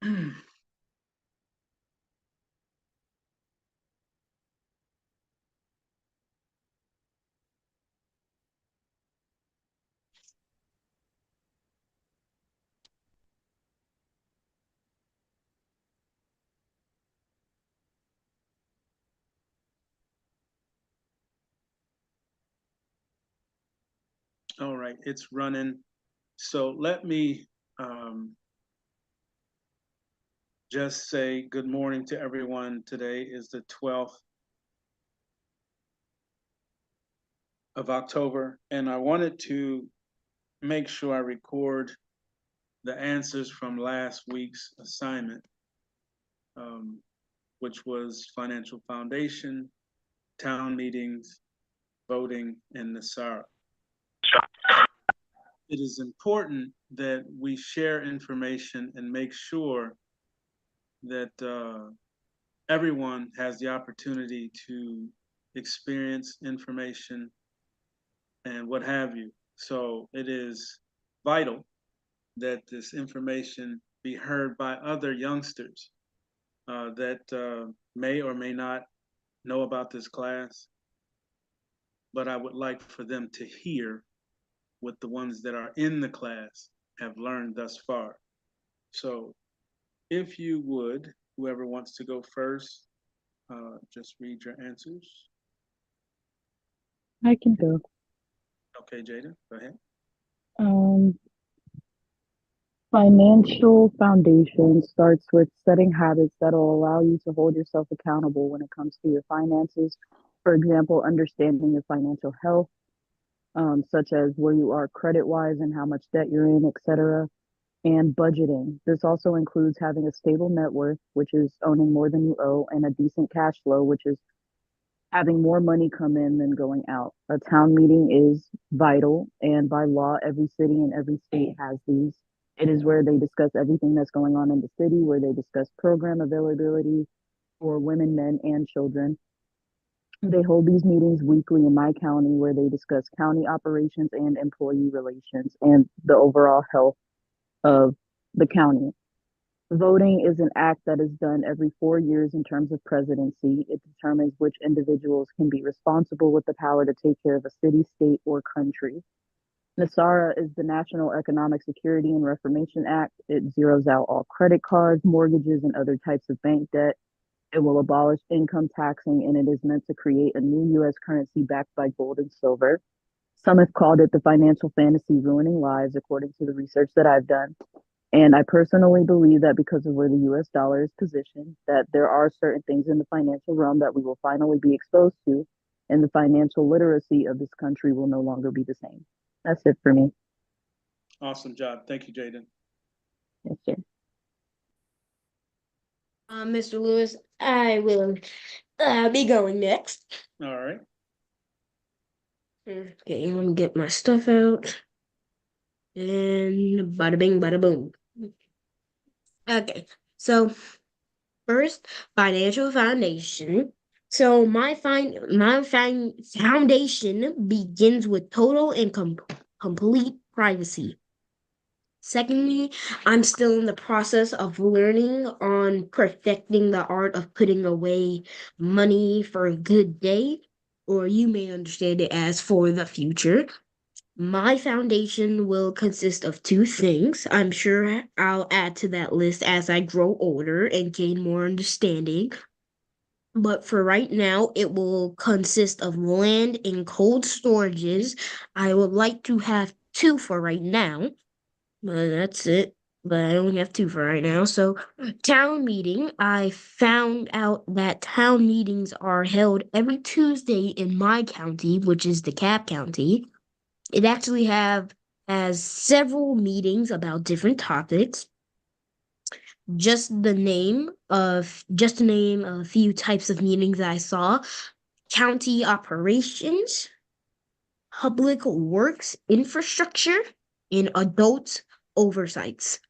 All right, it's running. So let me just say good morning to everyone. Today is the 12th of October, and I wanted to make sure I record the answers from last week's assignment, um, which was financial foundation, town meetings, voting, and NESARA. It is important that we share information and make sure that everyone has the opportunity to experience information and what have you. So it is vital that this information be heard by other youngsters that may or may not know about this class, but I would like for them to hear what the ones that are in the class have learned thus far. So if you would, whoever wants to go first, just read your answers. I can go. Okay, Jada, go ahead. Um, Financial foundation starts with setting habits that will allow you to hold yourself accountable when it comes to your finances. For example, understanding your financial health, such as where you are credit wise and how much debt you're in, etc., and budgeting. This also includes having a stable net worth, which is owning more than you owe, and a decent cash flow, which is having more money come in than going out. A town meeting is vital, and by law, every city and every state has these. It is where they discuss everything that's going on in the city, where they discuss program availability for women, men, and children. They hold these meetings weekly in my county where they discuss county operations and employee relations and the overall health of the county. Voting is an act that is done every 4 years in terms of presidency. It determines which individuals can be responsible with the power to take care of a city, state, or country. NESARA is the National Economic Security and Reformation Act. It zeroes out all credit cards, mortgages, and other types of bank debt. It will abolish income taxing, and it is meant to create a new U.S. currency backed by gold and silver. Some have called it the financial fantasy ruining lives, according to the research that I've done. And I personally believe that because of where the US dollar is positioned, that there are certain things in the financial realm that we will finally be exposed to, and the financial literacy of this country will no longer be the same. That's it for me. Awesome job. Thank you, Jaden. Yes, sir. Mr. Lewis, I will be going next. All right. Okay, let me get my stuff out. And bada bing, bada boom. Okay, so first, financial foundation. So my foundation begins with total and complete privacy. Secondly, I'm still in the process of learning on perfecting the art of putting away money for a good day, or you may understand it as for the future. My foundation will consist of two things. I'm sure I'll add to that list as I grow older and gain more understanding. But for right now, it will consist of land and cold storages. I would like to have two for right now, but that's it. But I only have two for right now. So, town meeting. I found out that town meetings are held every Tuesday in my county, which is DeKalb County. It actually have has several meetings about different topics. Just to name a few types of meetings that I saw: county operations, public works infrastructure, and adult oversights.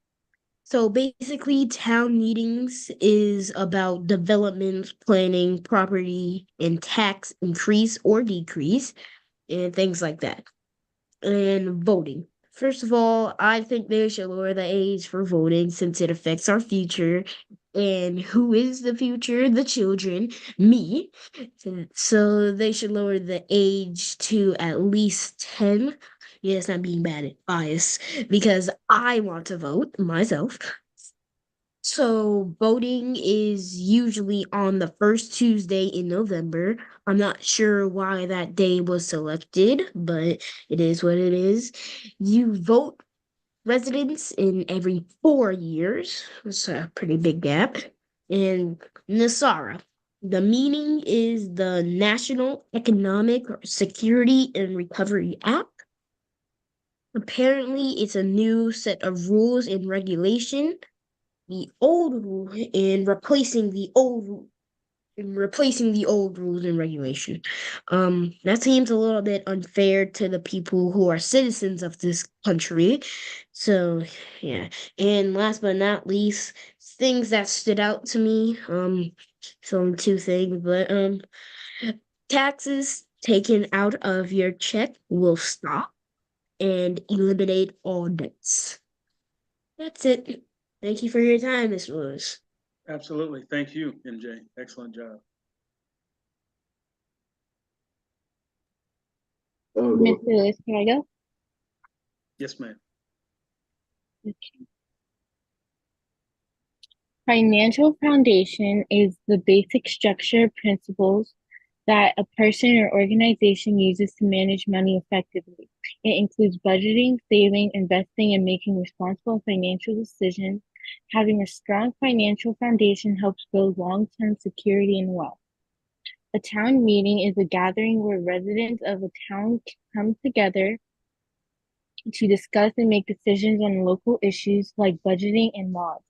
So basically, town meetings is about development planning, property and tax increase or decrease, and things like that. And voting. First of all, I think they should lower the age for voting since it affects our future. And who is the future? The children, me. So they should lower the age to at least 10. Yeah, it's not being bad bias because I want to vote myself. So voting is usually on the first Tuesday in November. I'm not sure why that day was selected, but it is what it is. You vote residents in every 4 years. It's a pretty big gap. And NASARA. The meaning is the National Economic Security and Recovery Act. Apparently, it's a new set of rules and regulation. The old rule and replacing the old rules and regulation. That seems a little bit unfair to the people who are citizens of this country. So yeah. And last but not least, things that stood out to me. So two things, but taxes taken out of your check will stop and eliminate all debts. That's it. Thank you for your time, Miss Lewis. Absolutely. Thank you, MJ. Excellent job. Miss Lewis, can I go? Yes, ma'am. Okay. Financial foundation is the basic structure principles that a person or organization uses to manage money effectively. It includes budgeting, saving, investing, and making responsible financial decisions. Having a strong financial foundation helps build long-term security and wealth. A town meeting is a gathering where residents of a town come together to discuss and make decisions on local issues like budgeting and laws.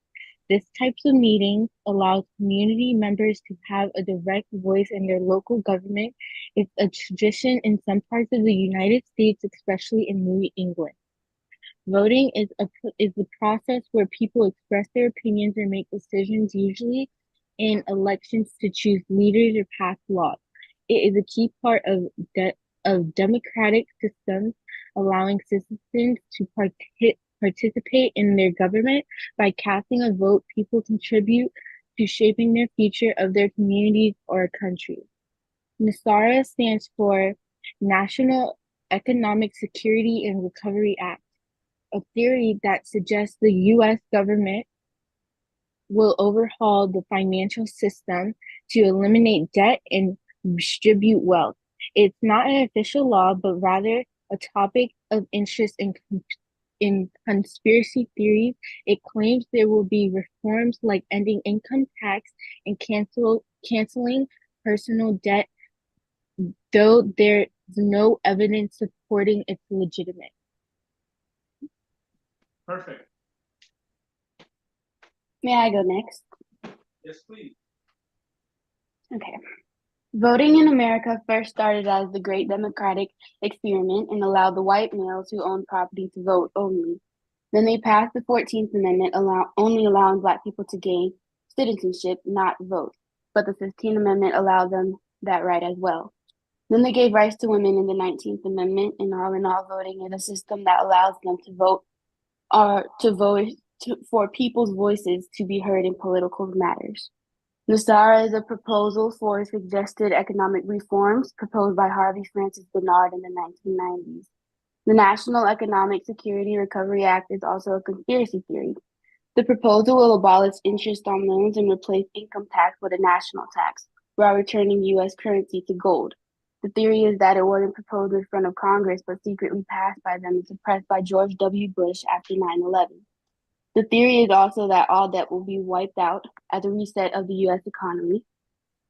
This types of meetings allows community members to have a direct voice in their local government. It's a tradition in some parts of the United States, especially in New England. Voting is the process where people express their opinions or make decisions, usually in elections to choose leaders or pass laws. It is a key part of democratic systems, allowing citizens to participate in their government. By casting a vote, people contribute to shaping their future of their communities or countries. NASARA stands for National Economic Security and Recovery Act, a theory that suggests the U.S. government will overhaul the financial system to eliminate debt and distribute wealth. It's not an official law, but rather a topic of interest in conspiracy theories. It claims there will be reforms like ending income tax and canceling personal debt, though there's no evidence supporting its legitimate. Perfect. May I go next? Yes, please. Okay. Voting in America first started as the Great Democratic Experiment and allowed the white males who owned property to vote only. Then they passed the 14th Amendment, only allowing Black people to gain citizenship, not vote. But the 15th Amendment allowed them that right as well. Then they gave rights to women in the 19th Amendment, and all in all, voting is a system that allows them to vote for people's voices to be heard in political matters. NASARA is a proposal for suggested economic reforms proposed by Harvey Francis Bernard in the 1990s. The National Economic Security Recovery Act is also a conspiracy theory. The proposal will abolish interest on loans and replace income tax with a national tax, while returning U.S. currency to gold. The theory is that it wasn't proposed in front of Congress, but secretly passed by them and suppressed by George W. Bush after 9/11. The theory is also that all debt will be wiped out as a reset of the U.S. economy.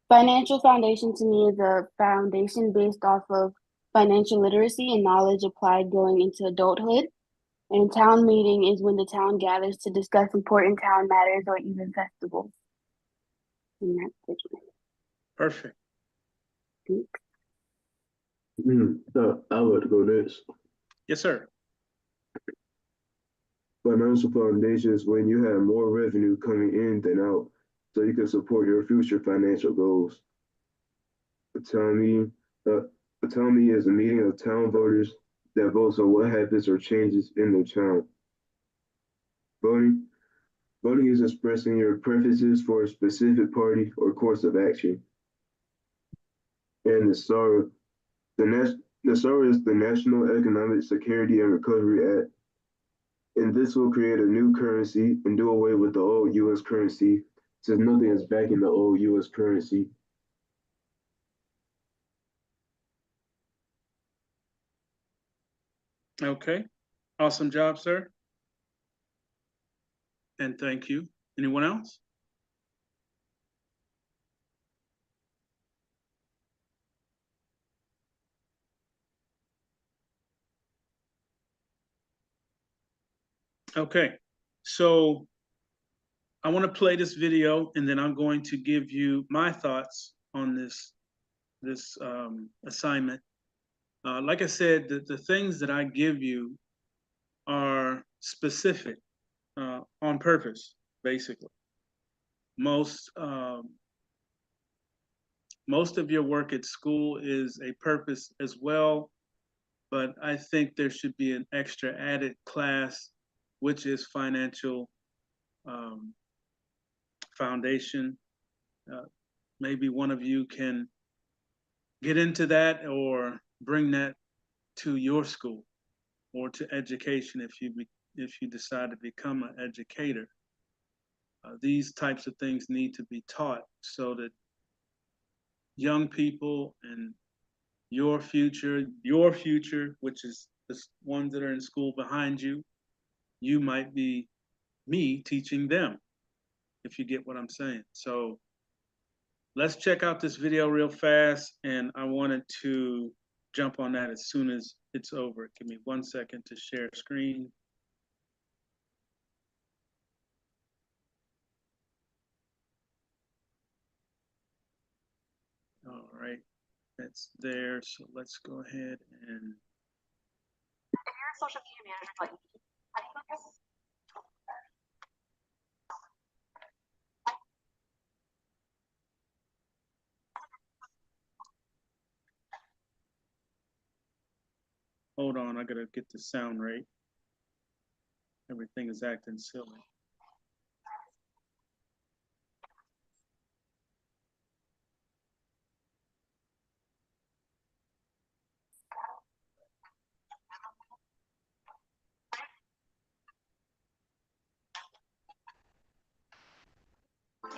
Financial foundation to me is a foundation based off of financial literacy and knowledge applied going into adulthood. And town meeting is when the town gathers to discuss important town matters or even festivals. And that's it. Perfect. Thanks. So I would go next. Yes, sir. Financial foundations when you have more revenue coming in than out, so you can support your future financial goals. A town meeting is a meeting of town voters that votes on what happens or changes in their child. Voting. Voting is expressing your preferences for a specific party or course of action. And the SARA. The SARA is the National Economic Security and Recovery Act. And this will create a new currency and do away with the old US currency, since nothing is backing the old US currency. Okay, awesome job, sir. And thank you. Anyone else? Okay, so I want to play this video and then I'm going to give you my thoughts on this assignment. Like I said, the things that I give you are specific on purpose, basically. Most of your work at school is a purpose as well, but I think there should be an extra added class, which is financial foundation. Maybe one of you can get into that or bring that to your school or to education if you decide to become an educator. These types of things need to be taught so that young people and your future, which is the ones that are in school behind you, you might be me teaching them, if you get what I'm saying. So let's check out this video real fast, and I wanted to jump on that as soon as it's over. Give me 1 second to share screen. All right, that's there. So let's go ahead and. If you're a social media manager like me, how do you focus? Hold on, I gotta get the sound right. Everything is acting silly.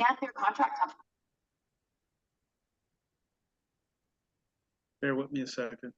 And through contract companies. Bear with me a second.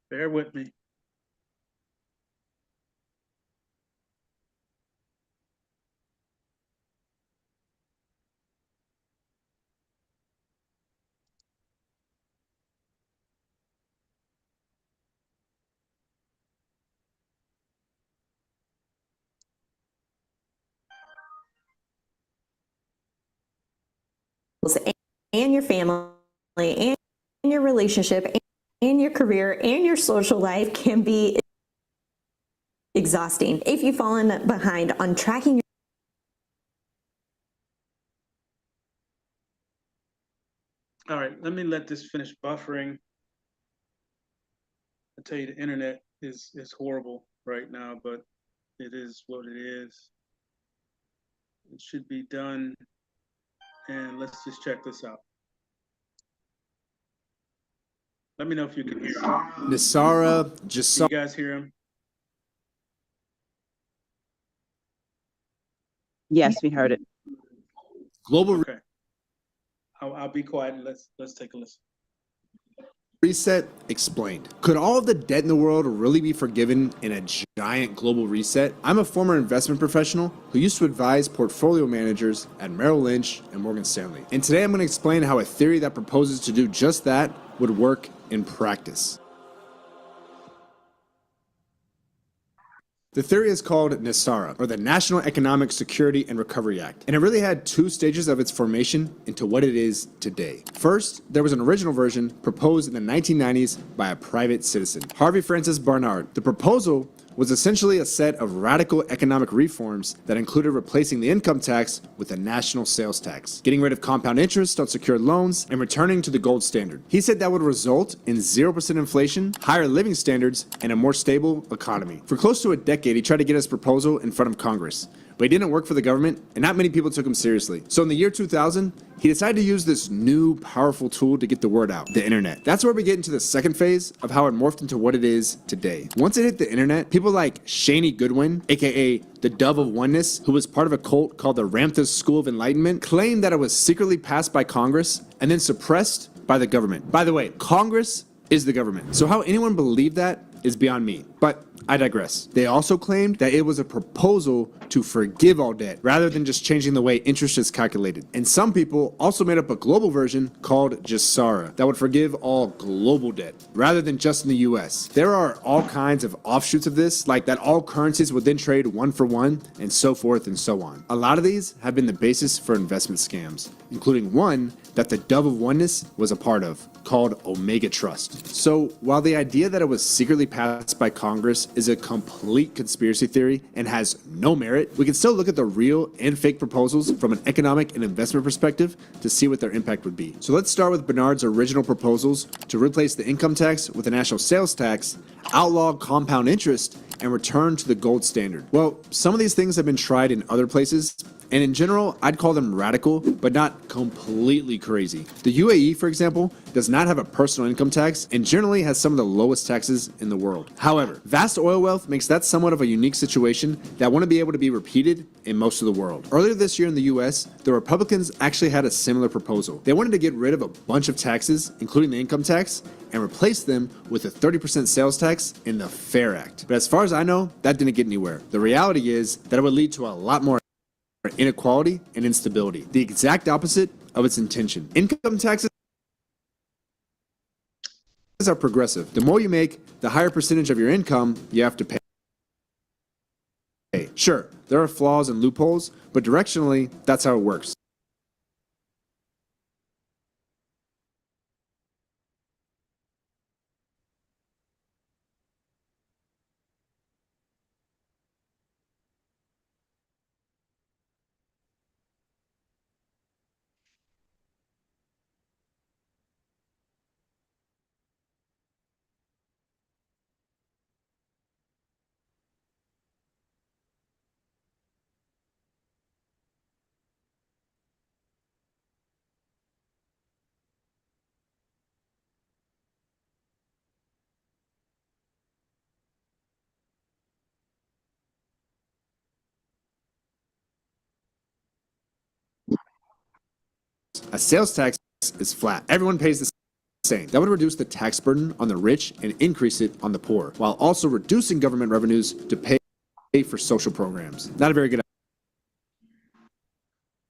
Bear with me. And your family and your relationship and your career and your social life can be exhausting if you've fallen behind on tracking. All right, let me let this finish buffering. I tell you, the internet is horrible right now, but it is what it is. It should be done. And let's just check this out. Let me know if you can hear him. Nisara just Can you guys hear him? Yes, we heard it. global Okay. I'll be quiet and let's take a listen. reset explained. Could all of the debt in the world really be forgiven in a giant global reset? I'm a former investment professional who used to advise portfolio managers at Merrill Lynch and Morgan Stanley. And today I'm going to explain how a theory that proposes to do just that would work in practice. The theory is called NESARA, or the National Economic Security and Recovery Act, and it really had two stages of its formation into what it is today. First, there was an original version proposed in the 1990s by a private citizen, Harvey Francis Barnard. The proposal was essentially a set of radical economic reforms that included replacing the income tax with a national sales tax, getting rid of compound interest on secured loans, and returning to the gold standard. He said that would result in 0% inflation, higher living standards, and a more stable economy. For close to a decade, he tried to get his proposal in front of Congress, but he didn't work for the government, and not many people took him seriously. So in the year 2000, he decided to use this new, powerful tool to get the word out, the internet. That's where we get into the second phase of how it morphed into what it is today. Once it hit the internet, people like Shani Goodwin, aka the Dove of Oneness, who was part of a cult called the Ramtha School of Enlightenment, claimed that it was secretly passed by Congress and then suppressed by the government. By the way, Congress is the government. So how anyone believed that is beyond me. But I digress. They also claimed that it was a proposal to forgive all debt rather than just changing the way interest is calculated. And some people also made up a global version called GESARA that would forgive all global debt rather than just in the US. There are all kinds of offshoots of this, like that all currencies would then trade one for one and so forth and so on. A lot of these have been the basis for investment scams, including one that the Dove of Oneness was a part of, called Omega Trust. So while the idea that it was secretly passed by Congress is a complete conspiracy theory and has no merit, we can still look at the real and fake proposals from an economic and investment perspective to see what their impact would be. So let's start with Barnard's original proposals to replace the income tax with a national sales tax, outlaw compound interest, and return to the gold standard. Well, some of these things have been tried in other places, and in general, I'd call them radical, but not completely crazy. The UAE, for example, does not have a personal income tax and generally has some of the lowest taxes in the world. However, vast oil wealth makes that somewhat of a unique situation that wouldn't be able to be repeated in most of the world. Earlier this year in the US, the Republicans actually had a similar proposal. They wanted to get rid of a bunch of taxes, including the income tax, and replace them with a 30% sales tax in the FAIR Act. But as far as I know, that didn't get anywhere. The reality is that it would lead to a lot more inequality and instability, the exact opposite of its intention. Income taxes are progressive. The more you make, the higher percentage of your income you have to pay. Sure, there are flaws and loopholes, but directionally, that's how it works. A sales tax is flat. Everyone pays the same. That would reduce the tax burden on the rich and increase it on the poor, while also reducing government revenues to pay for social programs. Not a very good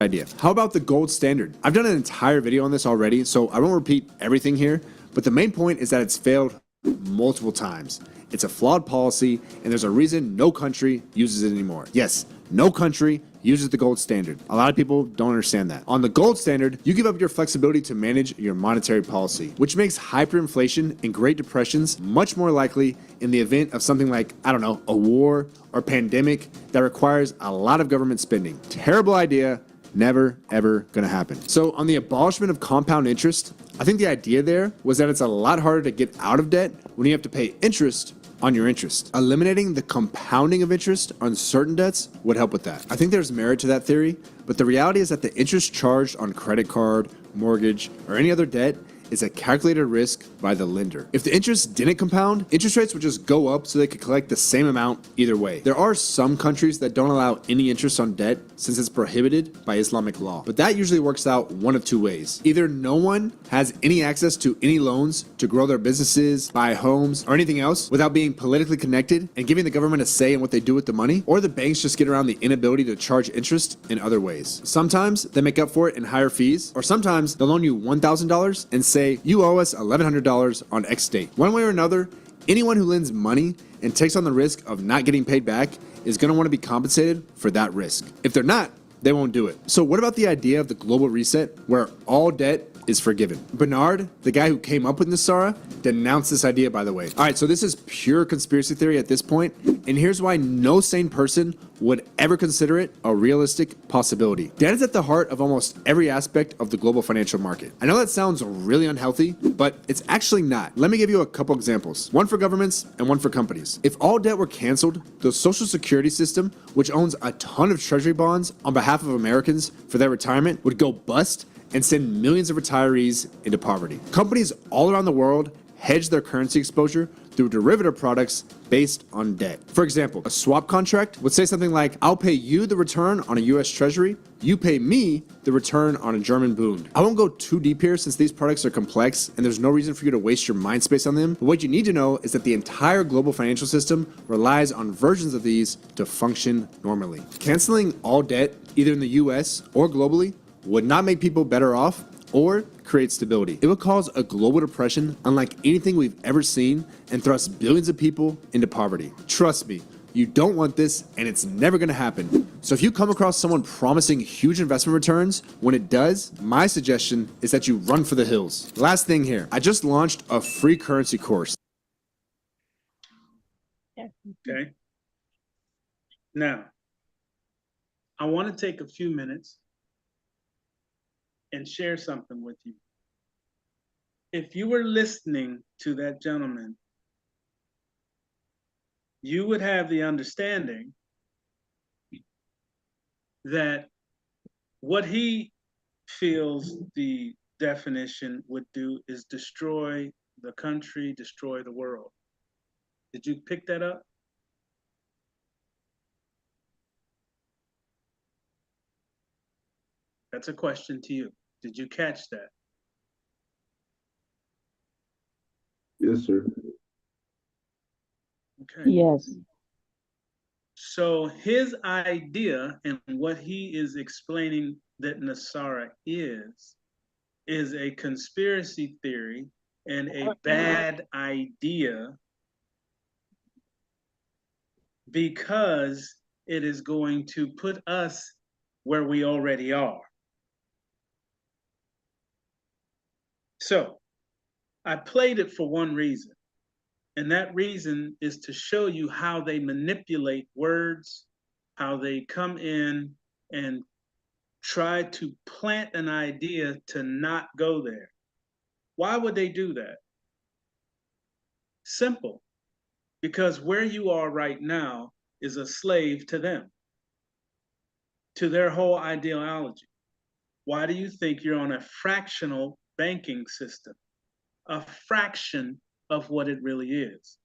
idea. How about the gold standard? I've done an entire video on this already, so I won't repeat everything here, but the main point is that it's failed multiple times. It's a flawed policy, and there's a reason no country uses it anymore. Yes, no country uses the gold standard. A lot of people don't understand that. On the gold standard, you give up your flexibility to manage your monetary policy, which makes hyperinflation and Great Depressions much more likely in the event of something like, I don't know, a war or pandemic that requires a lot of government spending. Terrible idea. Never, ever gonna happen. So on the abolishment of compound interest, I think the idea there was that it's a lot harder to get out of debt when you have to pay interest on your interest. Eliminating the compounding of interest on certain debts would help with that. I think there's merit to that theory, but the reality is that the interest charged on credit card, mortgage, or any other debt is a calculated risk by the lender. If the interest didn't compound, interest rates would just go up so they could collect the same amount either way. There are some countries that don't allow any interest on debt since it's prohibited by Islamic law, but that usually works out one of two ways. Either no one has any access to any loans to grow their businesses, buy homes, or anything else without being politically connected and giving the government a say in what they do with the money, or the banks just get around the inability to charge interest in other ways. Sometimes they make up for it in higher fees, or sometimes they'll loan you $1,000 and say, you owe us $1,100 on X date. One way or another, anyone who lends money and takes on the risk of not getting paid back is going to want to be compensated for that risk. If they're not, they won't do it. So what about the idea of the global reset where all debt is forgiven? Bernard, the guy who came up with NESARA, denounced this idea, by the way. All right, so this is pure conspiracy theory at this point, and here's why no sane person would ever consider it a realistic possibility. Debt is at the heart of almost every aspect of the global financial market. I know that sounds really unhealthy, but it's actually not. Let me give you a couple examples, one for governments and one for companies. If all debt were canceled, the Social Security system, which owns a ton of treasury bonds on behalf of Americans for their retirement, would go bust and send millions of retirees into poverty. Companies all around the world hedge their currency exposure through derivative products based on debt. For example, a swap contract would say something like, I'll pay you the return on a US Treasury, you pay me the return on a German Bund. I won't go too deep here since these products are complex and there's no reason for you to waste your mind space on them, but what you need to know is that the entire global financial system relies on versions of these to function normally. Canceling all debt, either in the US or globally, would not make people better off or create stability. It would cause a global depression unlike anything we've ever seen and thrust billions of people into poverty. Trust me, you don't want this and it's never gonna happen. So if you come across someone promising huge investment returns, when it does, my suggestion is that you run for the hills. Last thing here, I just launched a free currency course. Okay. Now, I want to take a few minutes and share something with you. If you were listening to that gentleman, you would have the understanding that what he feels the definition would do is destroy the country, destroy the world. Did you pick that up? That's a question to you. Did you catch that? Yes, sir. Okay. Yes. So his idea and what he is explaining that NESARA is a conspiracy theory and a bad idea because it is going to put us where we already are. So I played it for one reason, and that reason is to show you how they manipulate words, how they come in and try to plant an idea to not go there. Why would they do that? Simple, because where you are right now is a slave to them, to their whole ideology. Why do you think you're on a fractional banking system? A fraction of what it really is.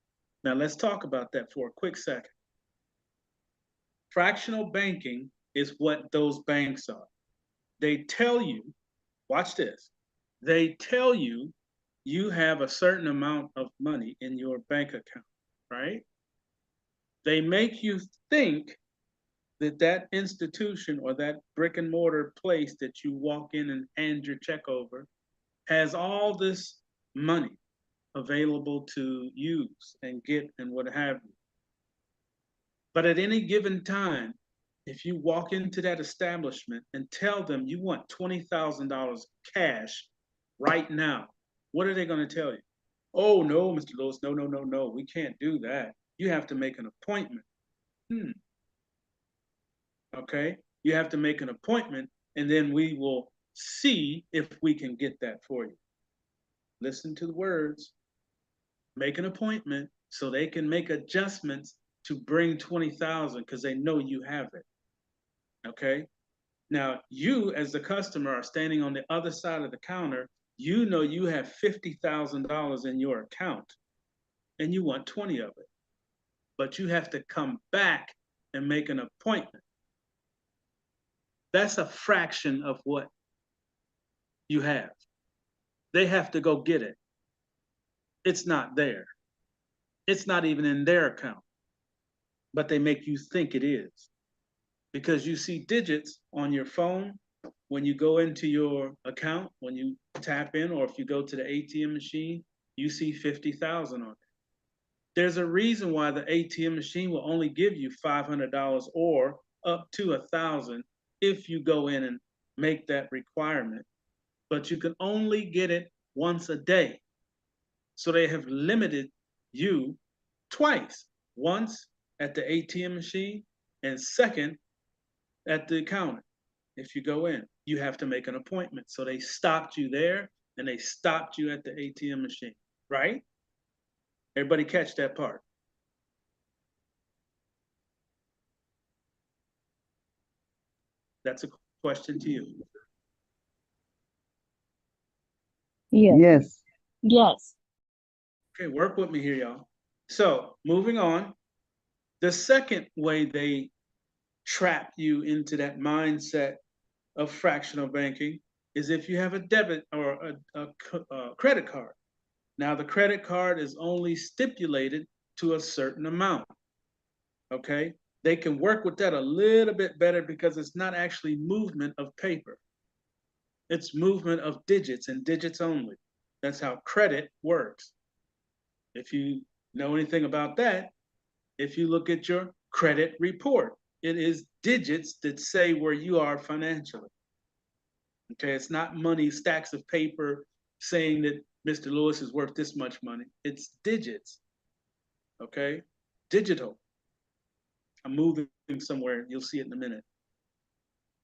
Now let's talk about that for a quick second. Fractional banking is what those banks are. They tell you, watch this, they tell you you have a certain amount of money in your bank account, right? They make you think that that institution or that brick and mortar place that you walk in and hand your check over has all this money available to use and get and what have you. But at any given time, if you walk into that establishment and tell them you want $20,000 cash right now, what are they going to tell you? Oh, no, Mr. Lewis, no, we can't do that. You have to make an appointment. Okay, you have to make an appointment and then we will see if we can get that for you. listen to the words, make an appointment so they can make adjustments to bring 20,000 because they know you have it. Okay. Now, you as the customer are standing on the other side of the counter. You know you have $50,000 in your account and you want 20 of it, but you have to come back and make an appointment. That's a fraction of what you have. They have to go get it. It's not there. It's not even in their account, but they make you think it is because you see digits on your phone when you go into your account, when you tap in, or if you go to the ATM machine, you see 50,000 on it. There's a reason why the ATM machine will only give you $500 or up to 1,000 if you go in and make that requirement, but you can only get it once a day. So they have limited you twice, once at the ATM machine and second at the counter. If you go in, you have to make an appointment. So they stopped you there and they stopped you at the ATM machine, right? Everybody catch that part. That's a question to you. Yeah. Yes. Yes. Okay, work with me here, y'all. So moving on, the second way they trap you into that mindset of fractional banking is if you have a debit or a credit card. Now, the credit card is only stipulated to a certain amount, okay? They can work with that a little bit better because it's not actually movement of paper. It's movement of digits and digits only. That's how credit works. If you know anything about that, if you look at your credit report, it is digits that say where you are financially. Okay, it's not money, stacks of paper saying that Mr. Lewis is worth this much money. It's digits. Okay, digital. I'm moving somewhere. You'll see it in a minute.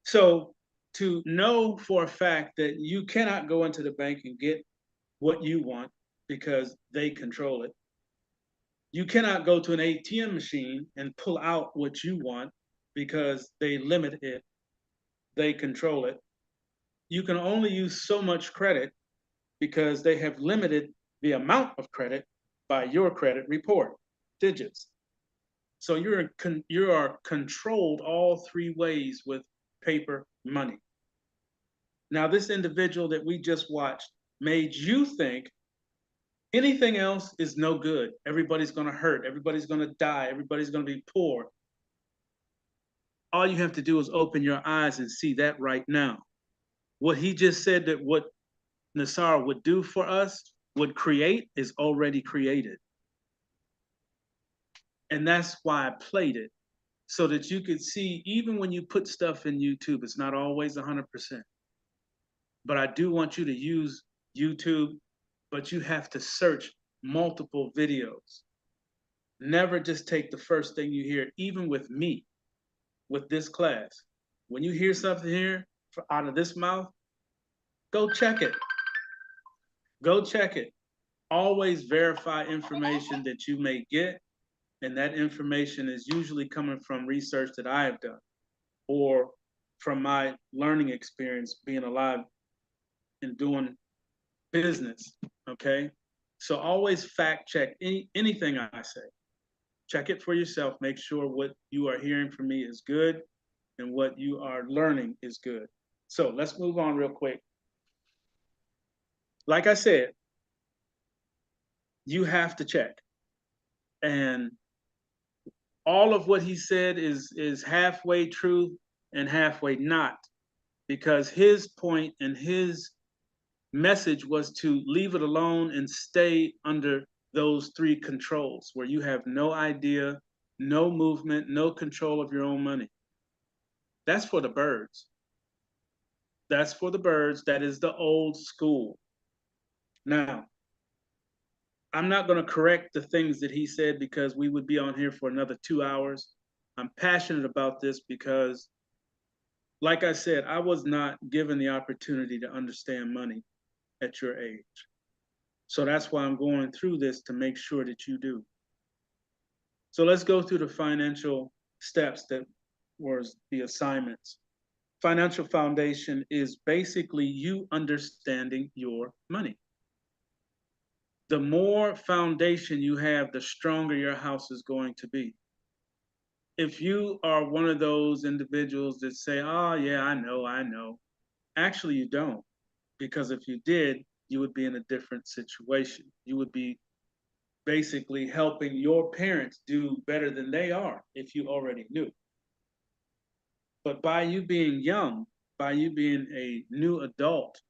So to know for a fact that you cannot go into the bank and get what you want because they control it. You cannot go to an ATM machine and pull out what you want because they limit it. They control it. You can only use so much credit because they have limited the amount of credit by your credit report, digits. So you are controlled all three ways with paper money. Now, this individual that we just watched made you think anything else is no good. Everybody's going to hurt. Everybody's going to die. Everybody's going to be poor. All you have to do is open your eyes and see that right now. What he just said that what Nassar would do for us, would create, is already created. And that's why I played it, so that you could see, even when you put stuff in YouTube, it's not always 100%. But I do want you to use YouTube, but you have to search multiple videos. Never just take the first thing you hear, even with me, with this class. When you hear something here out of this mouth, go check it. Go check it. Always verify information that you may get, and that information is usually coming from research that I have done or from my learning experience being alive and doing business, okay? So always fact check anything I say. Check it for yourself. Make sure what you are hearing from me is good and what you are learning is good. So let's move on real quick. Like I said, you have to check. And all of what he said is halfway true and halfway not, because his point and his message was to leave it alone and stay under those three controls where you have no idea, no movement, no control of your own money. That's for the birds. That's for the birds. That is the old school. Now, I'm not going to correct the things that he said because we would be on here for another 2 hours. I'm passionate about this because, like I said, I was not given the opportunity to understand money at your age. So that's why I'm going through this, to make sure that you do. So let's go through the financial steps that was the assignments. Financial foundation is basically you understanding your money. The more foundation you have, the stronger your house is going to be. If you are one of those individuals that say, oh yeah, I know. Actually, you don't. Because if you did, you would be in a different situation. You would be basically helping your parents do better than they are if you already knew. But by you being young, by you being a new adult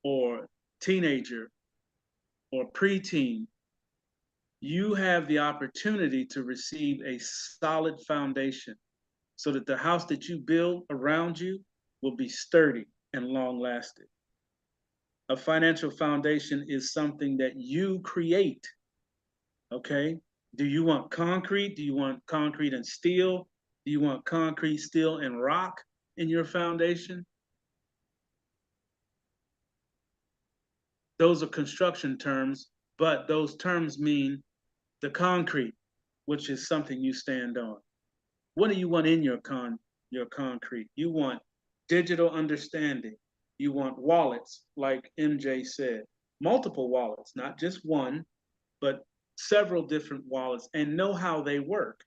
or teenager or preteen, you have the opportunity to receive a solid foundation so that the house that you build around you will be sturdy and long lasting. A financial foundation is something that you create. Okay? Do you want concrete? Do you want concrete and steel? Do you want concrete, steel, and rock in your foundation? Those are construction terms, but those terms mean the concrete, which is something you stand on. What do you want in your concrete? You want digital understanding. You want wallets, like MJ said, multiple wallets, not just one, but several different wallets, and know how they work.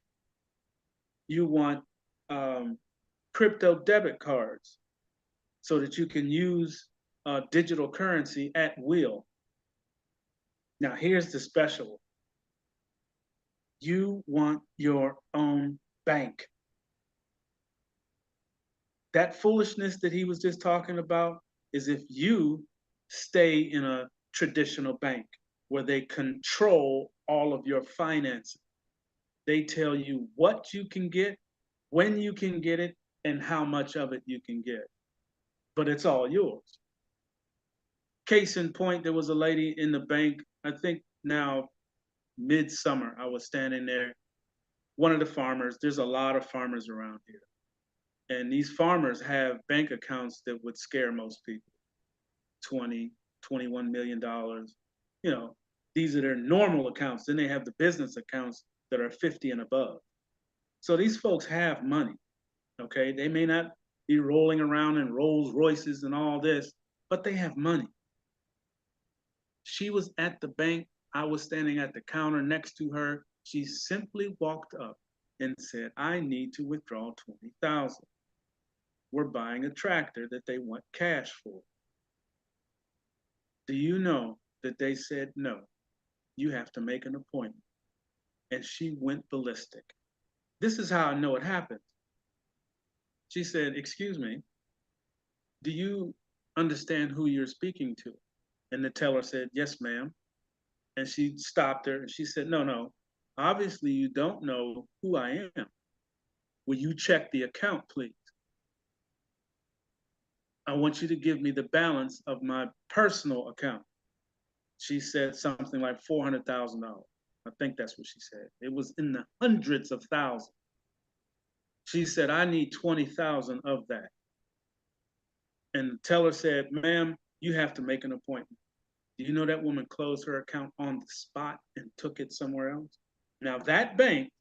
You want crypto debit cards so that you can use digital currency at will. Now, here's the special one. You want your own bank. That foolishness that he was just talking about is if you stay in a traditional bank where they control all of your finances. They tell you what you can get, when you can get it, and how much of it you can get. But it's all yours. Case in point, there was a lady in the bank, I think now midsummer, I was standing there. One of the farmers, there's a lot of farmers around here. And these farmers have bank accounts that would scare most people. 20, $21 million. You know, these are their normal accounts. Then they have the business accounts that are 50 and above. So these folks have money, okay? They may not be rolling around in Rolls Royces and all this, but they have money. She was at the bank. I was standing at the counter next to her. She simply walked up and said, I need to withdraw 20,000. We're buying a tractor that they want cash for. Do you know that they said, no, you have to make an appointment? And she went ballistic. This is how I know it happened. She said, excuse me, do you understand who you're speaking to? And the teller said, yes, ma'am. And she stopped her and she said, no, obviously you don't know who I am. Will you check the account, please? I want you to give me the balance of my personal account. She said something like $400,000. I think that's what she said. It was in the hundreds of thousands. She said, I need 20,000 of that. And the teller said, ma'am, you have to make an appointment. Do you know that woman closed her account on the spot and took it somewhere else? Now that bank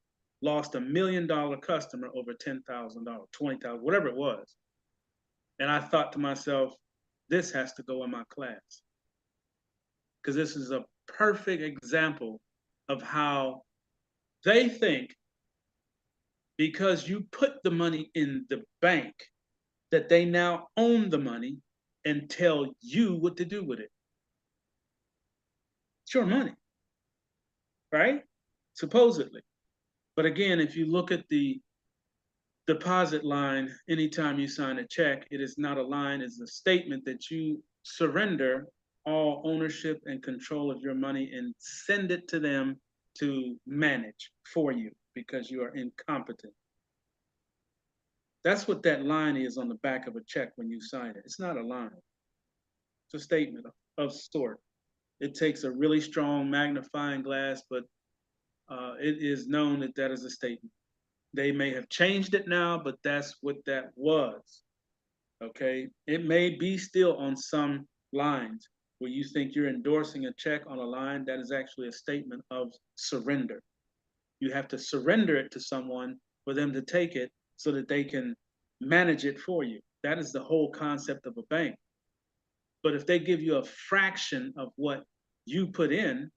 lost $1 million customer over $10,000, $20,000, whatever it was. And I thought to myself, this has to go in my class. Because this is a perfect example of how they think because you put the money in the bank that they now own the money and tell you what to do with it. It's your money, right? Supposedly. But again, if you look at the deposit line, anytime you sign a check, it is not a line, it's a statement that you surrender all ownership and control of your money and send it to them to manage for you because you are incompetent. That's what that line is on the back of a check when you sign it. It's not a line. It's a statement of sort. It takes a really strong magnifying glass, but it is known that that is a statement. They may have changed it now, but that's what that was. Okay, it may be still on some lines where you think you're endorsing a check on a line, that is actually a statement of surrender. You have to surrender it to someone for them to take it so that they can manage it for you. That is the whole concept of a bank. But if they give you a fraction of what you put in,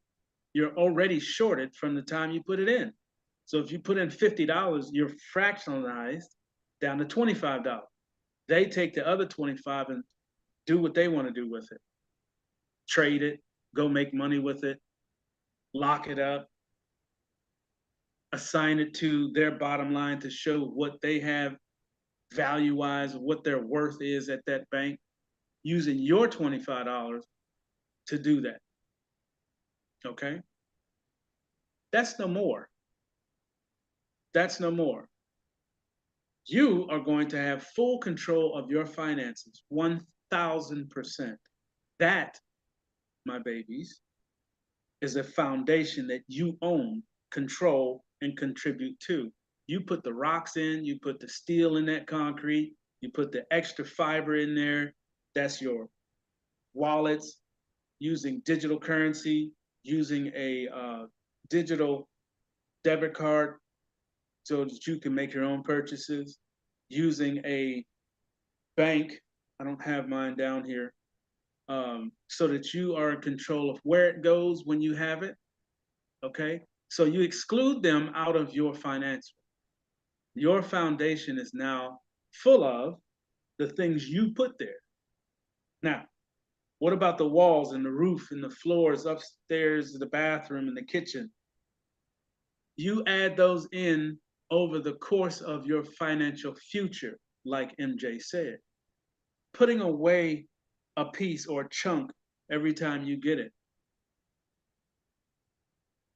you're already shorted from the time you put it in. So if you put in $50, you're fractionalized down to $25. They take the other 25 and do what they want to do with it. Trade it, go make money with it, lock it up, assign it to their bottom line to show what they have value-wise, what their worth is at that bank, using your $25 to do that. Okay? That's no more. That's no more. You are going to have full control of your finances, 1,000%. That, my babies, is a foundation that you own, control, and contribute to. You put the rocks in, you put the steel in that concrete, you put the extra fiber in there. That's your wallets, using digital currency, using a digital debit card so that you can make your own purchases, using a bank, I don't have mine down here, so that you are in control of where it goes when you have it, okay? So you exclude them out of your financial. Your foundation is now full of the things you put there. Now, what about the walls and the roof and the floors upstairs, the bathroom and the kitchen? You add those in over the course of your financial future, like MJ said, putting away a piece or a chunk every time you get it.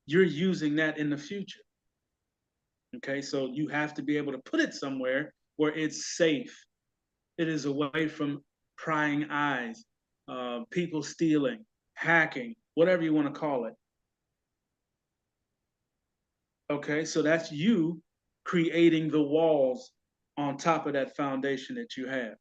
You're using that in the future. Okay, so you have to be able to put it somewhere where it's safe. It is away from prying eyes, people stealing, hacking, whatever you want to call it. Okay, so that's you creating the walls on top of that foundation that you have.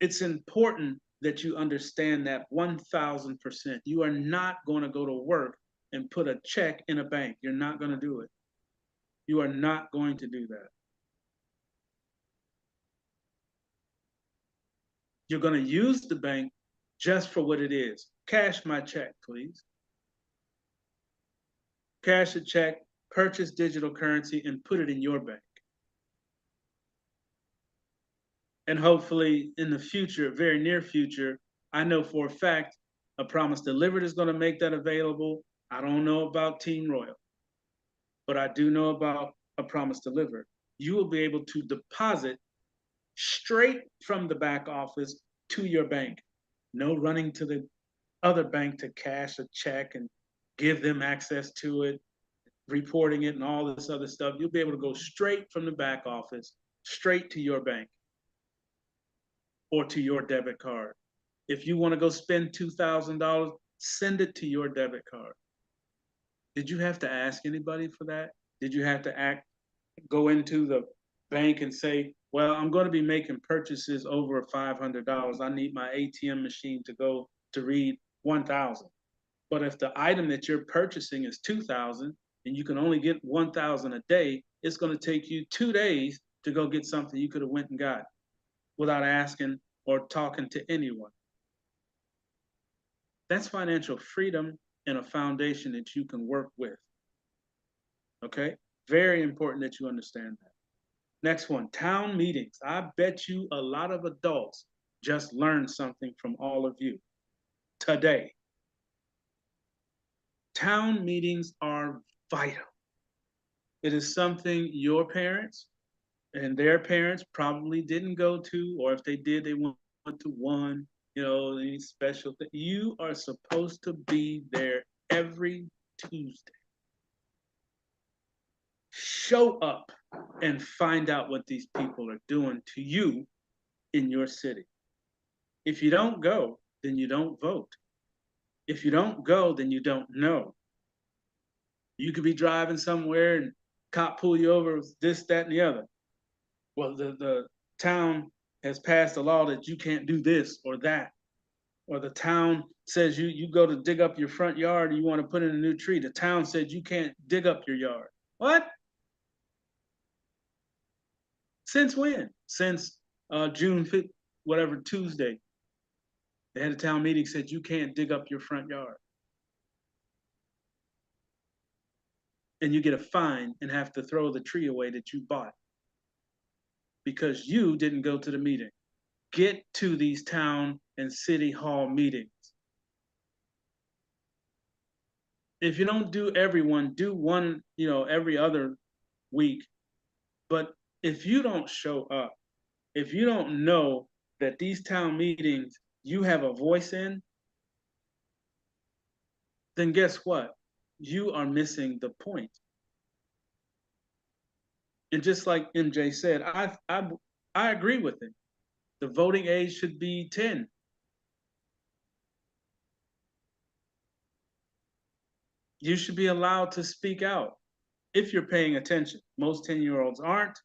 It's important that you understand that 1,000%. You are not going to go to work and put a check in a bank. You're not going to do it. You are not going to do that. You're going to use the bank just for what it is. Cash my check, please. Cash a check, purchase digital currency, and put it in your bank. And hopefully in the future, very near future, I know for a fact a Promise Delivered is going to make that available. I don't know about Team Royal, but I do know about a Promise Delivered. You will be able to deposit straight from the back office to your bank. No running to the other bank to cash a check and give them access to it, reporting it and all this other stuff. You'll be able to go straight from the back office, straight to your bank or to your debit card. If you want to go spend $2,000, send it to your debit card. Did you have to ask anybody for that? Did you have to go into the bank and say, well, I'm going to be making purchases over $500. I need my ATM machine to go to read 1,000. But if the item that you're purchasing is 2,000 and you can only get 1,000 a day, it's going to take you 2 days to go get something you could have went and got without asking or talking to anyone. That's financial freedom and a foundation that you can work with. Okay? Very important that you understand that. Next one, town meetings. I bet you a lot of adults just learned something from all of you today. Town meetings are vital. It is something your parents and their parents probably didn't go to, or if they did, they went to one, any special thing. You are supposed to be there every Tuesday. Show up and find out what these people are doing to you in your city. If you don't go, then you don't vote. If you don't go, then you don't know. You could be driving somewhere and cop pull you over with this, that, and the other. Well, the town has passed a law that you can't do this or that. or the town says you go to dig up your front yard, you want to put in a new tree. The town said you can't dig up your yard. What? Since when? Since June 5th, whatever Tuesday. They had a town meeting, said you can't dig up your front yard. And you get a fine and have to throw the tree away that you bought because you didn't go to the meeting. Get to these town and city hall meetings. If you don't do everyone, do one, every other week. But if you don't show up, if you don't know that these town meetings you have a voice in, then guess what? You are missing the point. And just like MJ said, I agree with him. The voting age should be 10. You should be allowed to speak out if you're paying attention. Most 10-year-olds aren't.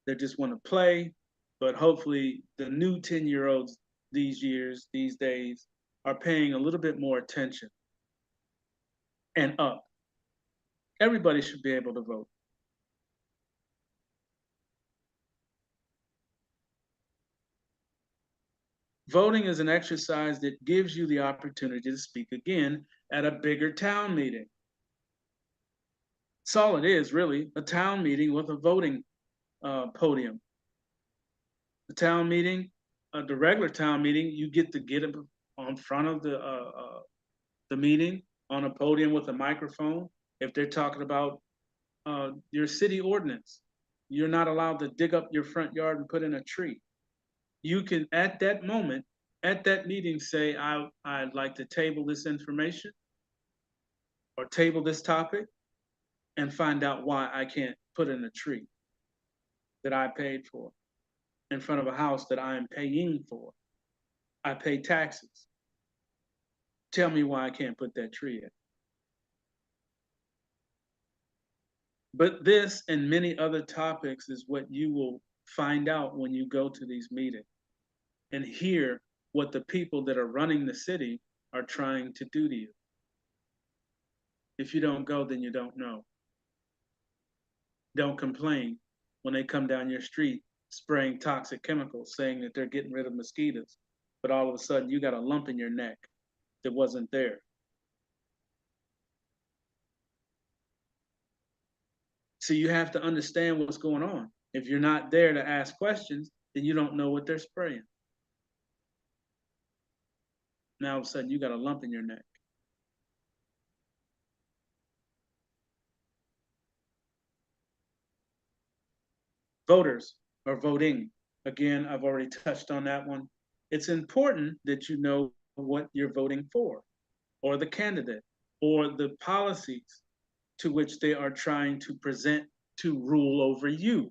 They just want to play. But hopefully the new 10-year-olds these days, are paying a little bit more attention and up. Everybody should be able to vote. Voting is an exercise that gives you the opportunity to speak again at a bigger town meeting. That's all it is, really, a town meeting with a voting podium. The town meeting, the regular town meeting, you get to get on front of the meeting on a podium with a microphone. If they're talking about your city ordinance, you're not allowed to dig up your front yard and put in a tree. You can, at that moment, at that meeting, say, I'd like to table this information or table this topic and find out why I can't put in a tree that I paid for in front of a house that I am paying for. I pay taxes. Tell me why I can't put that tree in. But this and many other topics is what you will find out when you go to these meetings and hear what the people that are running the city are trying to do to you. If you don't go, then you don't know. Don't complain when they come down your street spraying toxic chemicals, saying that they're getting rid of mosquitoes, but all of a sudden you got a lump in your neck that wasn't there. So you have to understand what's going on. If you're not there to ask questions, then you don't know what they're spraying. Now all of a sudden you got a lump in your neck. Voters are voting. Again, I've already touched on that one. It's important that you know what you're voting for, or the candidate, or the policies to which they are trying to present to rule over you.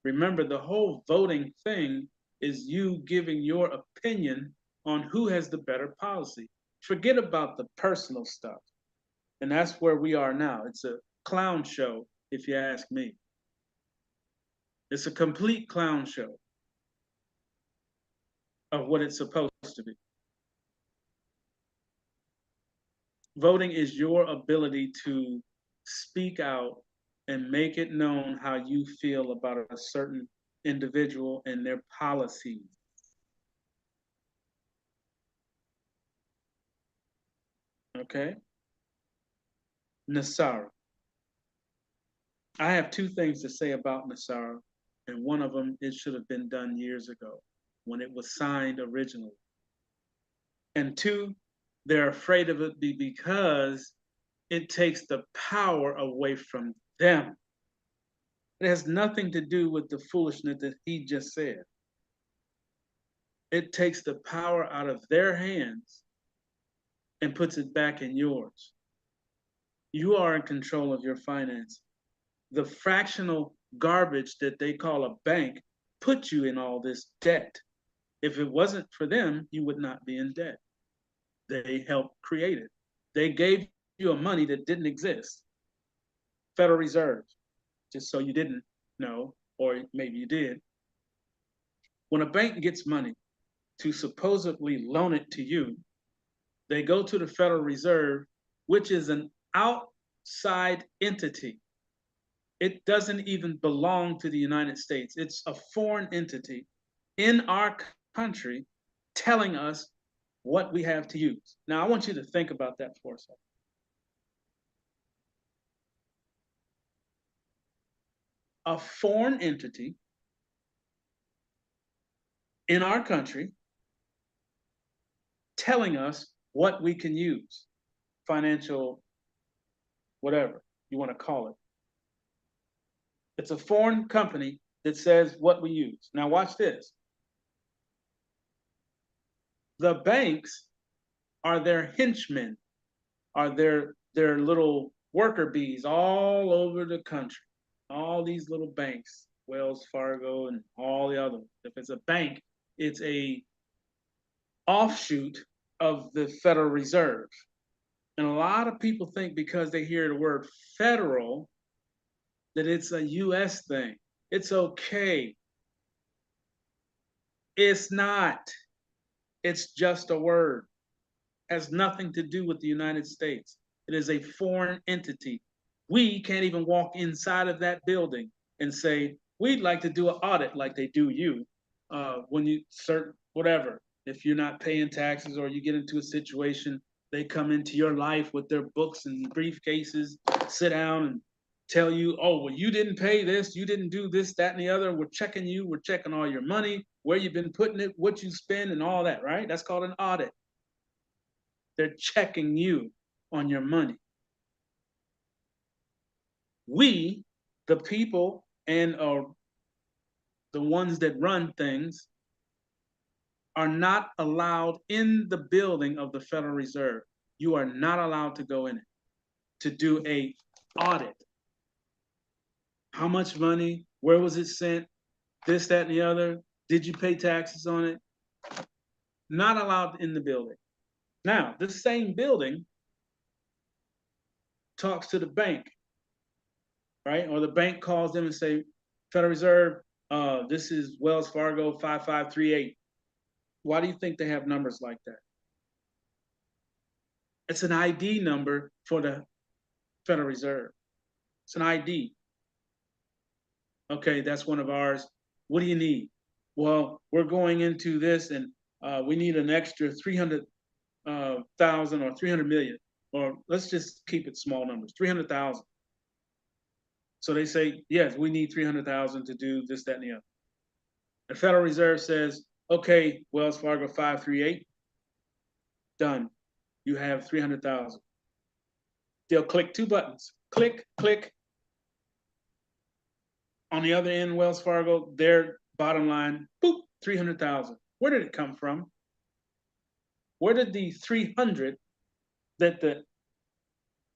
Remember, the whole voting thing is you giving your opinion on who has the better policy. Forget about the personal stuff. And that's where we are now. It's a clown show, if you ask me. It's a complete clown show of what it's supposed to be. Voting is your ability to speak out and make it known how you feel about a certain individual and their policies. Okay? NESARA. I have two things to say about NESARA, and one of them, it should have been done years ago when it was signed originally. And two, they're afraid of it because it takes the power away from them. It has nothing to do with the foolishness that he just said. It takes the power out of their hands and puts it back in yours. You are in control of your finances. The fractional garbage that they call a bank put you in all this debt. If it wasn't for them, you would not be in debt. They helped create it. They gave you a money that didn't exist. Federal Reserve, just so you didn't know, or maybe you did. When a bank gets money, to supposedly loan it to you, they go to the Federal Reserve, which is an outside entity. It doesn't even belong to the United States. It's a foreign entity in our country telling us what we have to use. Now, I want you to think about that for a second. A foreign entity in our country telling us what we can use, financial, whatever you want to call it. It's a foreign company that says what we use. Now watch this. The banks are their henchmen, are their little worker bees all over the country. All these little banks, Wells Fargo and all the other ones. If it's a bank, it's a offshoot of the Federal Reserve. And a lot of people think because they hear the word federal that it's a US thing. It's okay. It's not. It's just a word. Has nothing to do with the United States. It is a foreign entity. We can't even walk inside of that building and say, we'd like to do an audit like they do you when you certain whatever. If you're not paying taxes or you get into a situation, they come into your life with their books and briefcases, sit down and tell you, oh, well, you didn't pay this, you didn't do this, that, and the other. We're checking you, we're checking all your money, where you've been putting it, what you spend, and all that, right? That's called an audit. They're checking you on your money. We, the people and the ones that run things, are not allowed in the building of the Federal Reserve. You are not allowed to go in it to do a audit. How much money? Where was it sent? This, that, and the other. Did you pay taxes on it? Not allowed in the building. Now, this same building talks to the bank, right? Or the bank calls them and say, Federal Reserve, this is Wells Fargo 5538. Why do you think they have numbers like that? It's an ID number for the Federal Reserve. It's an ID. Okay, that's one of ours. What do you need? Well, we're going into this and we need an extra 300,000 or 300 million, or let's just keep it small numbers, 300,000. So they say, yes, we need 300,000 to do this, that, and the other. The Federal Reserve says, okay, Wells Fargo 538, done. You have 300,000. They'll click two buttons, click, click. On the other end, Wells Fargo, their bottom line, boop, 300,000. Where did it come from? Where did the 300 that the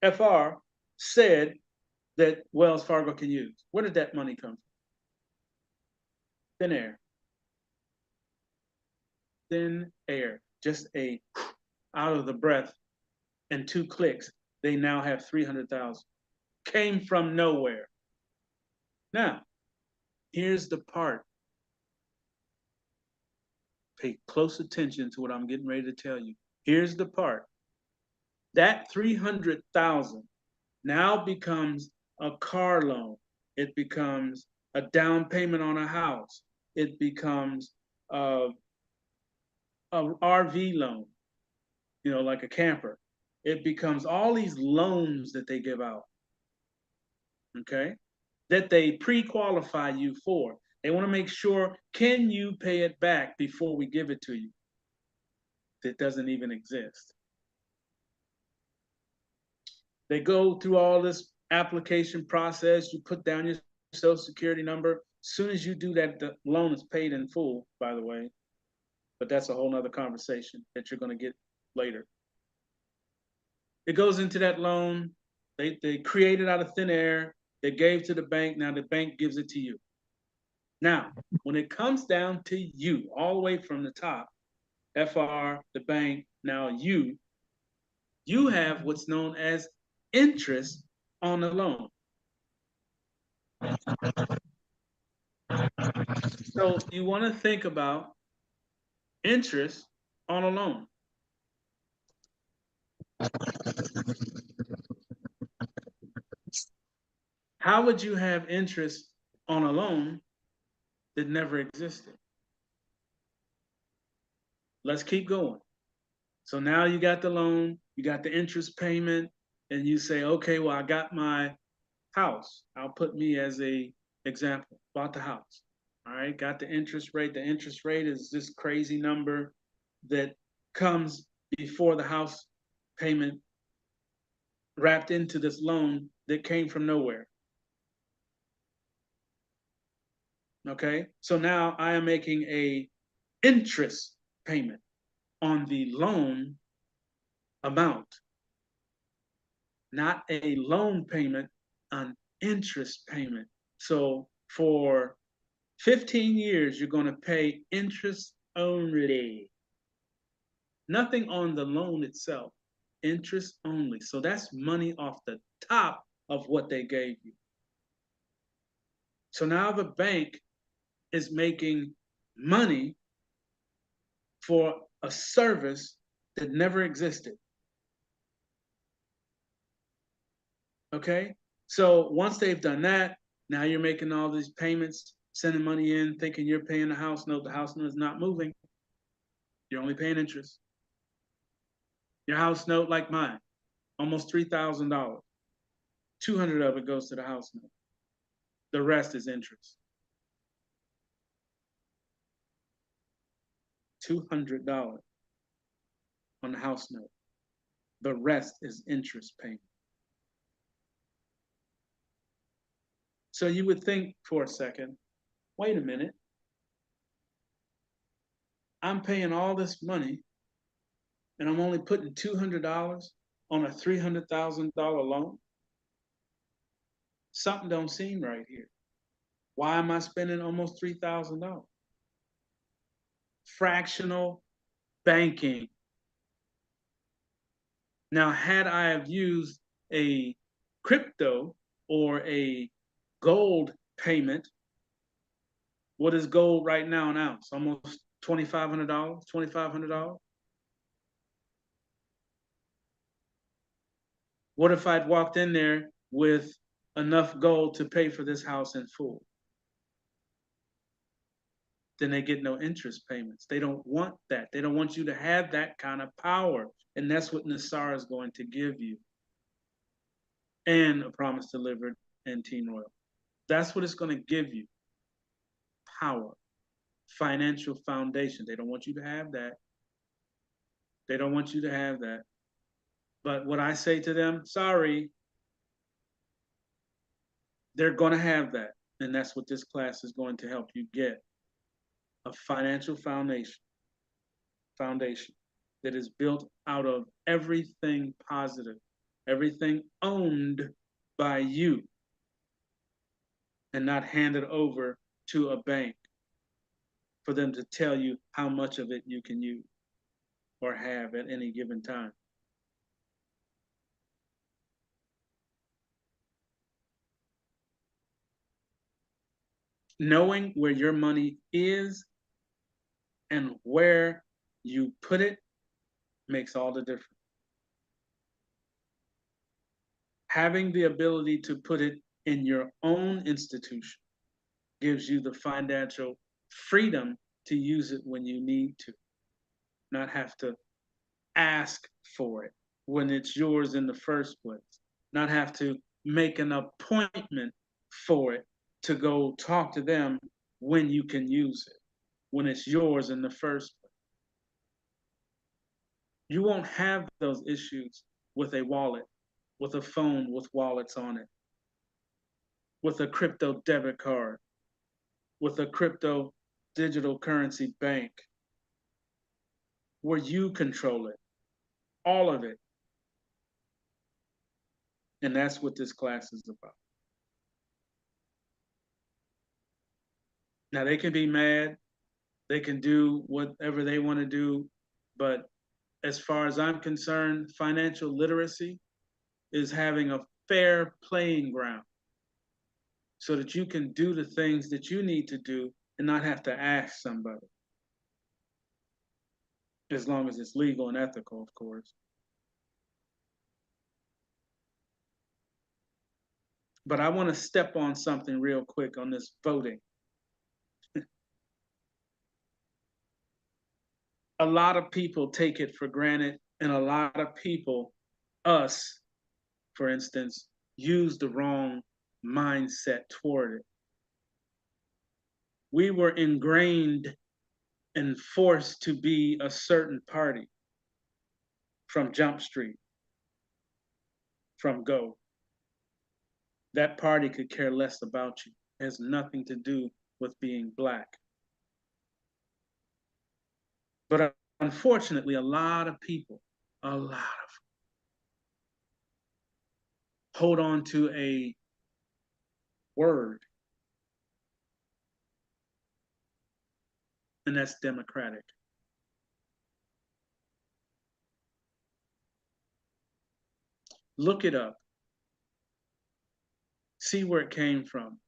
FR said that Wells Fargo can use? Where did that money come from? Thin air. Thin air, just a out of the breath, and 2 clicks, they now have 300,000. Came from nowhere. Now, here's the part. Pay close attention to what I'm getting ready to tell you. Here's the part. That 300,000 now becomes a car loan. It becomes a down payment on a house. It becomes a RV loan, you know, like a camper. It becomes all these loans that they give out, okay, that they pre-qualify you for. They want to make sure, can you pay it back before we give it to you? That doesn't even exist. They go through all this application process. You put down your social security number. As soon as you do that, the loan is paid in full, by the way. But that's a whole nother conversation that you're going to get later. It goes into that loan. They create it out of thin air. They gave to the bank. Now the bank gives it to you. Now, when it comes down to you, all the way from the top, FR, the bank, now you have what's known as interest on the loan. So you want to think about interest on a loan. How would you have interest on a loan that never existed? Let's keep going. So now you got the loan, you got the interest payment, and you say, okay, well, I got my house. I'll put me as a example. Bought the house. All right, got the interest rate. The interest rate is this crazy number that comes before the house payment wrapped into this loan that came from nowhere. Okay, so now I am making a interest payment on the loan amount, not a loan payment, an interest payment. So for 15 years, you're going to pay interest only. Nothing on the loan itself, interest only. So that's money off the top of what they gave you. So now the bank is making money for a service that never existed. Okay, so once they've done that, now you're making all these payments, sending money in, thinking you're paying the house note. The house note is not moving. You're only paying interest. Your house note, like mine, almost $3,000. 200 of it goes to the house note. The rest is interest. $200 on the house note. The rest is interest payment. So you would think for a second, wait a minute. I'm paying all this money and I'm only putting $200 on a $300,000 loan. Something don't seem right here. Why am I spending almost $3,000? Fractional banking. Now, had I have used a crypto or a gold payment, what is gold right now an ounce? Almost $2,500, $2,500. What if I'd walked in there with enough gold to pay for this house in full? Then they get no interest payments. They don't want that. They don't want you to have that kind of power. And that's what NESARA is going to give you. And a promise delivered and Team Royal. That's what it's going to give you. Power. Financial foundation. They don't want you to have that. They don't want you to have that. But what I say to them, sorry, they're going to have that. And that's what this class is going to help you get. A financial foundation that is built out of everything positive, everything owned by you, and not handed over to a bank for them to tell you how much of it you can use or have at any given time. Knowing where your money is and where you put it makes all the difference. Having the ability to put it in your own institution gives you the financial freedom to use it when you need to, not have to ask for it when it's yours in the first place, not have to make an appointment for it to go talk to them when you can use it, when it's yours in the first place. You won't have those issues with a wallet, with a phone with wallets on it, with a crypto debit card, with a crypto digital currency bank, where you control it, all of it. And that's what this class is about. Now, they can be mad, they can do whatever they want to do, but as far as I'm concerned, financial literacy is having a fair playing ground so that you can do the things that you need to do and not have to ask somebody. as long as it's legal and ethical, of course. But I want to step on something real quick on this voting. A lot of people take it for granted, and a lot of people, us, for instance, use the wrong mindset toward it. We were ingrained and forced to be a certain party from Jump Street, from Go. That party could care less about you. It has nothing to do with being Black. But unfortunately, a lot of people, hold on to a word, and that's democratic. Look it up. See where it came from.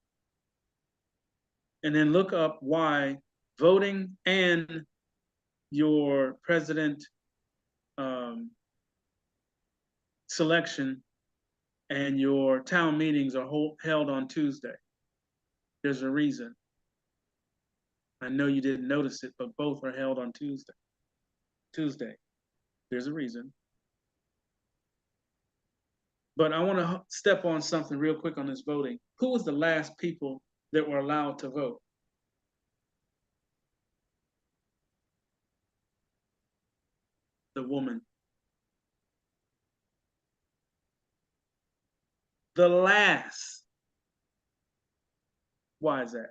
And then look up why voting and your president selection and your town meetings are held on Tuesday. There's a reason. I know you didn't notice it, but both are held on Tuesday. There's a reason. But I want to step on something real quick on this voting. Who was the last people that were allowed to vote? The woman. The last. Why is that?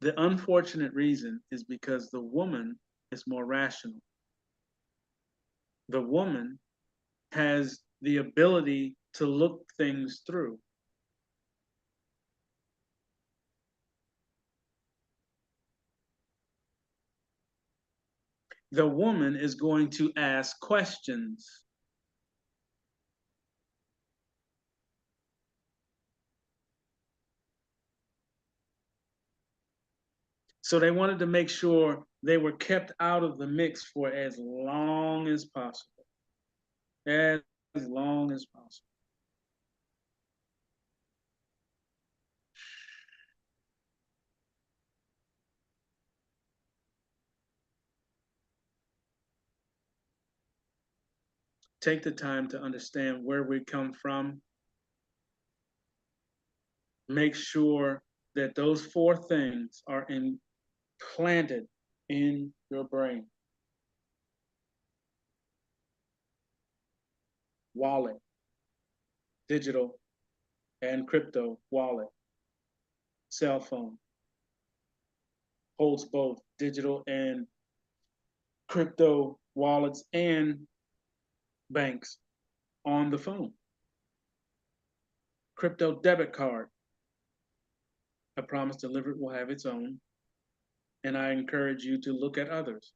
The unfortunate reason is because the woman is more rational. The woman has the ability to look things through. The woman is going to ask questions. So they wanted to make sure they were kept out of the mix for as long as possible. As long as possible. Take the time to understand where we come from. Make sure that those 4 things are implanted in your brain. Wallet, digital and crypto wallet. Cell phone holds both digital and crypto wallets and banks on the phone. Crypto debit card. I promise Delivered will have its own, and I encourage you to look at others.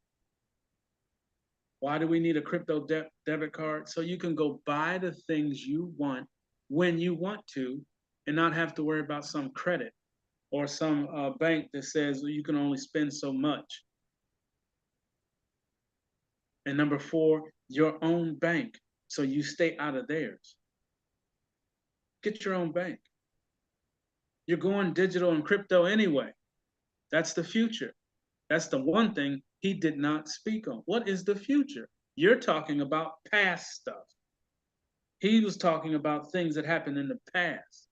Why do we need a crypto debit card? So you can go buy the things you want when you want to and not have to worry about some credit or some bank that says well, you can only spend so much. And number 4, your own bank, so you stay out of theirs. Get your own bank. You're going digital and crypto anyway. That's the future. That's the one thing he did not speak on. What is the future? You're talking about past stuff. He was talking about things that happened in the past.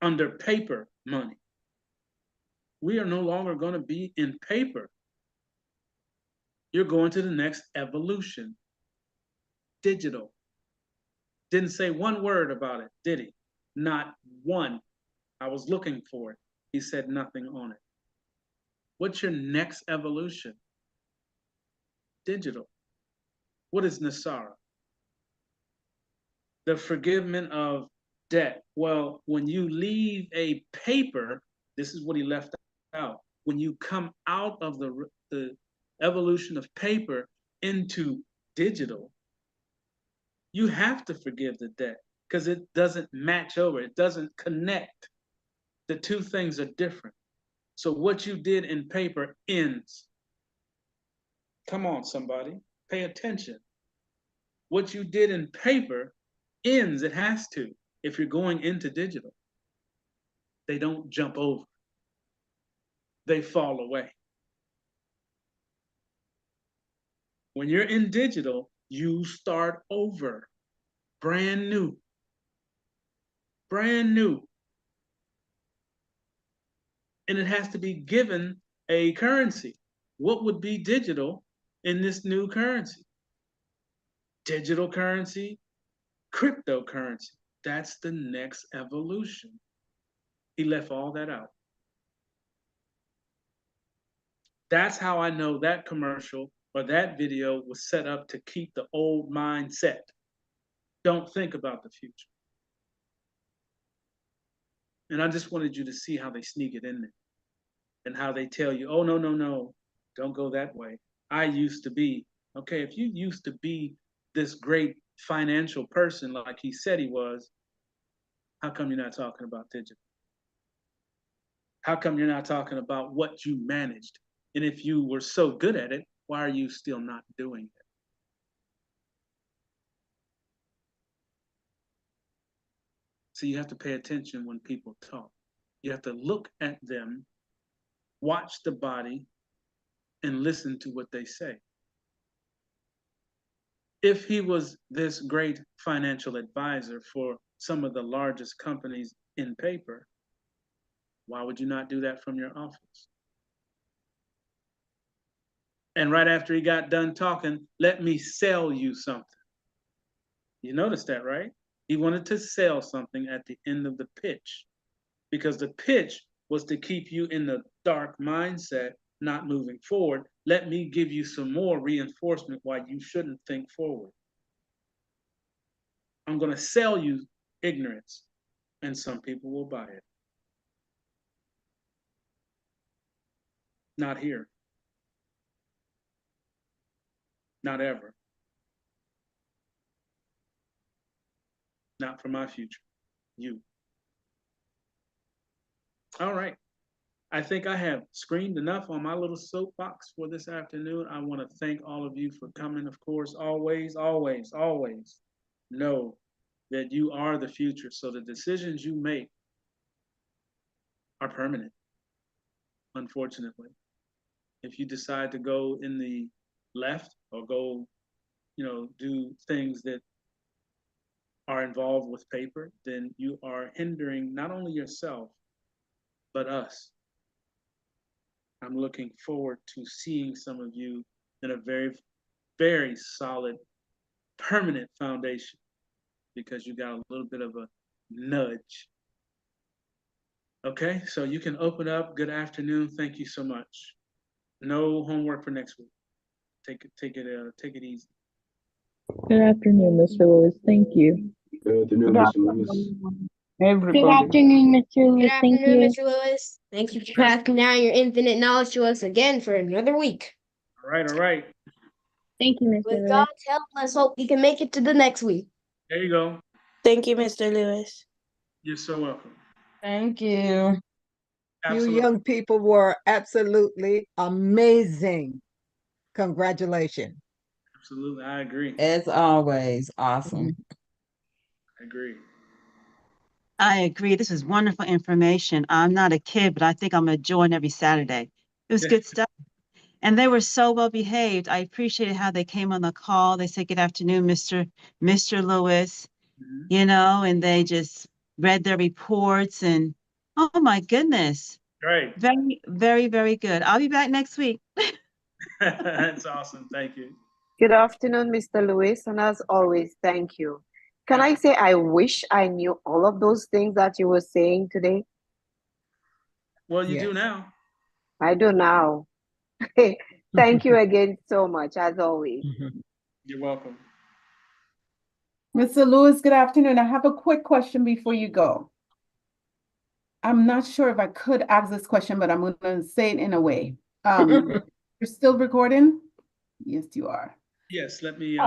Under paper money. We are no longer going to be in paper. You're going to the next evolution. Digital. Didn't say one word about it, did he? Not one. I was looking for it. He said nothing on it. What's your next evolution? Digital. What is NESARA? The forgiveness of debt. Well, when you leave a paper, this is what he left out. When you come out of the evolution of paper into digital, you have to forgive the debt. because it doesn't match over. It doesn't connect. The two things are different. So what you did in paper ends. Come on, somebody, pay attention. What you did in paper ends. It has to. If you're going into digital, they don't jump over. They fall away. When you're in digital, you start over, brand new. Brand new. And it has to be given a currency. What would be digital in this new currency? Digital currency, cryptocurrency. That's the next evolution. He left all that out. That's how I know that commercial or that video was set up to keep the old mindset. Don't think about the future. And I just wanted you to see how they sneak it in there and how they tell you, oh, no, no, no, don't go that way. I used to be. Okay, if you used to be this great financial person like he said he was, how come you're not talking about digital? How come you're not talking about what you managed? And if you were so good at it, why are you still not doing it? So you have to pay attention when people talk. You have to look at them, watch the body, and listen to what they say. If he was this great financial advisor for some of the largest companies in paper, why would you not do that from your office? And right after he got done talking, let me sell you something. You noticed that, right? He wanted to sell something at the end of the pitch because the pitch was to keep you in the dark mindset, not moving forward. Let me give you some more reinforcement why you shouldn't think forward. I'm going to sell you ignorance, and some people will buy it. Not here. Not ever. Not for my future. You. All right. I think I have screamed enough on my little soapbox for this afternoon. I want to thank all of you for coming. Of course, always, always, always know that you are the future. So the decisions you make are permanent, unfortunately. If you decide to go in the left or go, do things that are involved with paper, then you are hindering not only yourself, but us. I'm looking forward to seeing some of you in a very, very solid, permanent foundation because you got a little bit of a nudge. Okay, so you can open up. Good afternoon. Thank you so much. No homework for next week. Take it easy. Good afternoon, Mr. Lewis. Thank you. Good afternoon, Mr. Lewis. Good Everybody. afternoon, Mr. Good Lewis. Thank afternoon, you. Mr. Lewis. Thank you for passing down your infinite knowledge to us again for another week. All right, all right. Thank you, Mr. With Lewis. God's help, let's hope we can make it to the next week. There you go. Thank you, Mr. Lewis. You're so welcome. Thank you. Absolutely. You young people were absolutely amazing. Congratulations. Absolutely. I agree. As always, awesome. I agree. I agree. This is wonderful information. I'm not a kid, but I think I'm going to join every Saturday. It was good stuff. And they were so well behaved. I appreciated how they came on the call. They said, good afternoon, Mr. Lewis, and they just read their reports and, oh my goodness. Great. Very, very, very good. I'll be back next week. That's awesome. Thank you. Good afternoon, Mr. Lewis, and as always, thank you. Can I say I wish I knew all of those things that you were saying today? Well, you do now. I do now. Thank you again so much, as always. You're welcome. Mr. Lewis, good afternoon. I have a quick question before you go. I'm not sure if I could ask this question, but I'm going to say it in a way. You're still recording? Yes, you are. Yes, let me